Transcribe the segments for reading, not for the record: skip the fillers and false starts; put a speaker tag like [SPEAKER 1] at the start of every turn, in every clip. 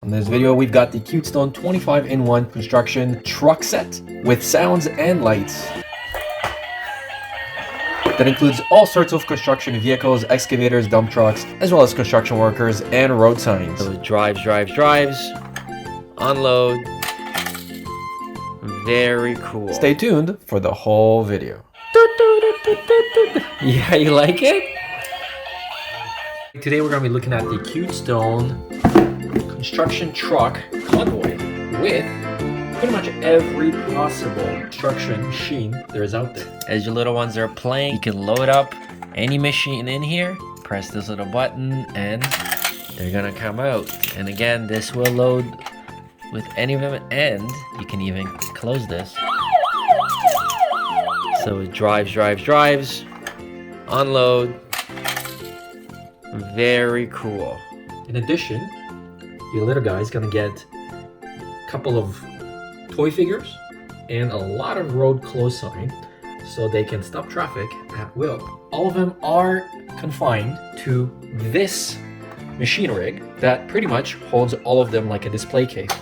[SPEAKER 1] In this video, we've got the Cutestone 25-in-1 construction truck set with sounds and lights. That includes all sorts of construction vehicles, excavators, dump trucks, as well as construction workers and road signs.
[SPEAKER 2] So it drives, unload. Very cool.
[SPEAKER 1] Stay tuned for the whole video.
[SPEAKER 2] Yeah, you like it?
[SPEAKER 1] Today we're going to be looking at the Cutestone construction truck convoy with pretty much every possible construction machine there is out there.
[SPEAKER 2] As your little ones are playing, you can load up any machine in here, press this little button, and they're gonna come out. And again, this will load with any of them, and you can even close this. So it drives, unload. Very cool.
[SPEAKER 1] In addition, your little guy is gonna get a couple of toy figures and a lot of road close sign so they can stop traffic at will. All of them are confined to this machine rig that pretty much holds all of them like a display case.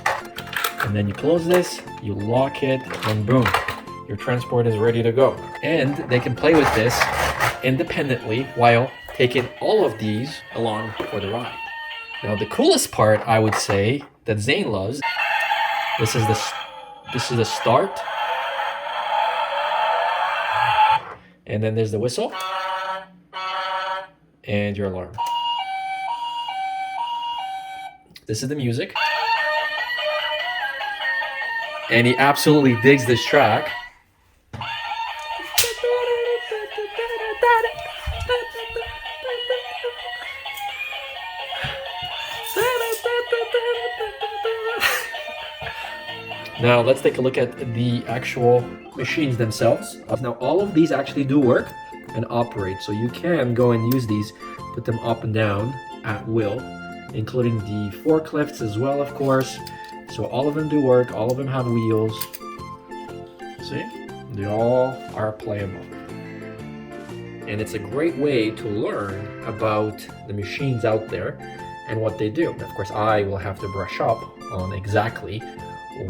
[SPEAKER 1] And then you close this, you lock it, and boom, your transport is ready to go. And they can play with this independently while taking all of these along for the ride. Now the coolest part, I would say, that Zane loves, this is the start, and then there's the whistle and your alarm. This is the music, and he absolutely digs this track. Now let's take a look at the actual machines themselves. Now all of these actually do work and operate, so you can go and use these, put them up and down at will, including the forklifts as well, of course. So all of them do work, all of them have wheels. See? They all are playable. And it's a great way to learn about the machines out there and what they do. Of course, I will have to brush up on exactly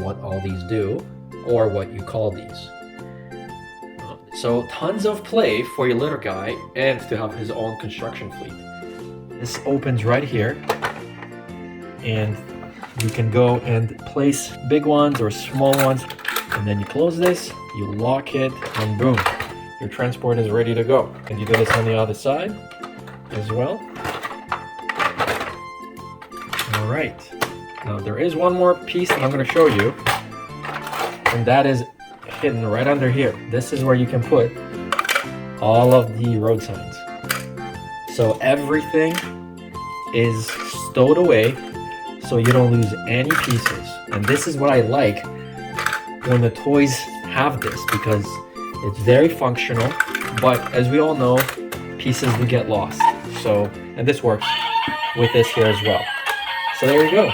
[SPEAKER 1] what all these do or what you call these. So tons of play for your little guy and to have his own construction fleet. This opens right here and you can go and place big ones or small ones, and then you close this, you lock it, and boom, your transport is ready to go. And you do this on the other side as well. All right. Now there is one more piece that I'm going to show you, and that is hidden right under here. This is where you can put all of the road signs. So everything is stowed away so you don't lose any pieces. And this is what I like when the toys have this, because it's very functional, but as we all know, pieces do get lost. So, and this works with this here as well. So there you go.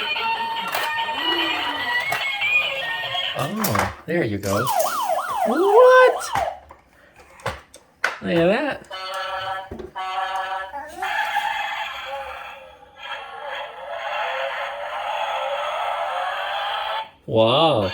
[SPEAKER 1] Oh, there you go. What? Look at that. Wow.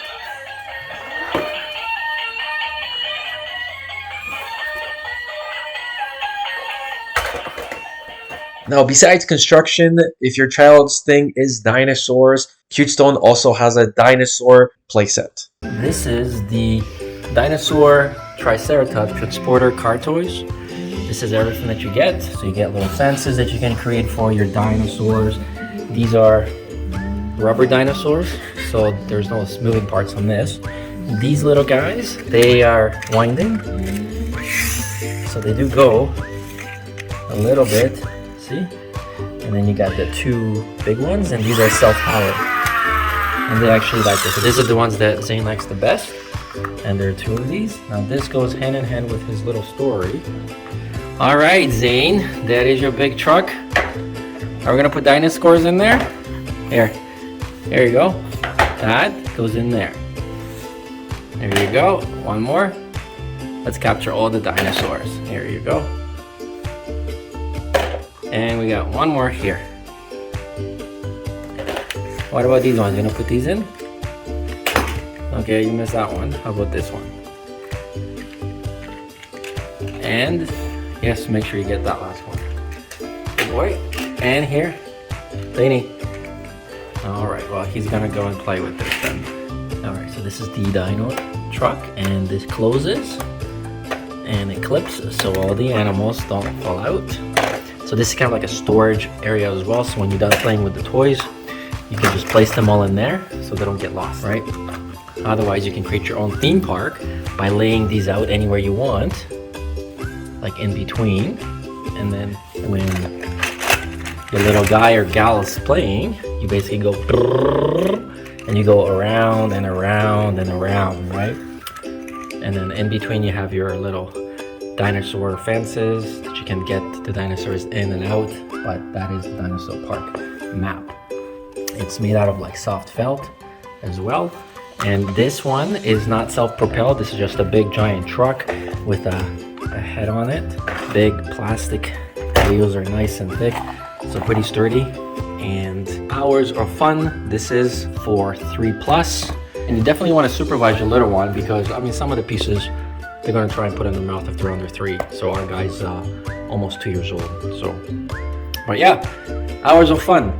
[SPEAKER 1] Now, besides construction, if your child's thing is dinosaurs, Cutestone also has a dinosaur playset. This is the Dinosaur Triceratops Transporter car toys. This is everything that you get. So you get little fences that you can create for your dinosaurs. These are rubber dinosaurs, so there's no moving parts on this. These little guys, they are winding. So they do go a little bit. See? And then you got the two big ones, and these are self-powered. And they actually like this. So these are the ones that Zane likes the best. And there are two of these. Now this goes hand in hand with his little story. All right, Zane, that is your big truck. Are we gonna put dinosaurs in there? Here, there you go. That goes in there. There you go. One more. Let's capture all the dinosaurs. Here you go. And we got one more here.
[SPEAKER 2] What about these ones? You gonna put these in? Okay, you missed that one. How about this one? And yes, make sure you get that last one. Good boy. And here, Lainey. All right, well, he's gonna go and play with this then. All right, so this is the dino truck, and this closes and it clips so all the animals don't fall out. So this is kind of like a storage area as well, so when you're done playing with the toys, you can just place them all in there so they don't get lost, right? Otherwise, you can create your own theme park by laying these out anywhere you want, like in between. And then when your little guy or gal is playing, you basically go and you go around and around and around, right? And then in between you have your little dinosaur fences that you can get the dinosaurs in and out, but that is the dinosaur park map. It's made out of like soft felt as well. And this one is not self-propelled. This is just a big giant truck with a head on it. Big plastic wheels are nice and thick, so pretty sturdy. And hours of fun. This is for 3+. And you definitely want to supervise your little one because, I mean, some of the pieces they're going to try and put in their mouth if they're under 3. So our guy's almost 2 years old. So, but yeah, hours of fun.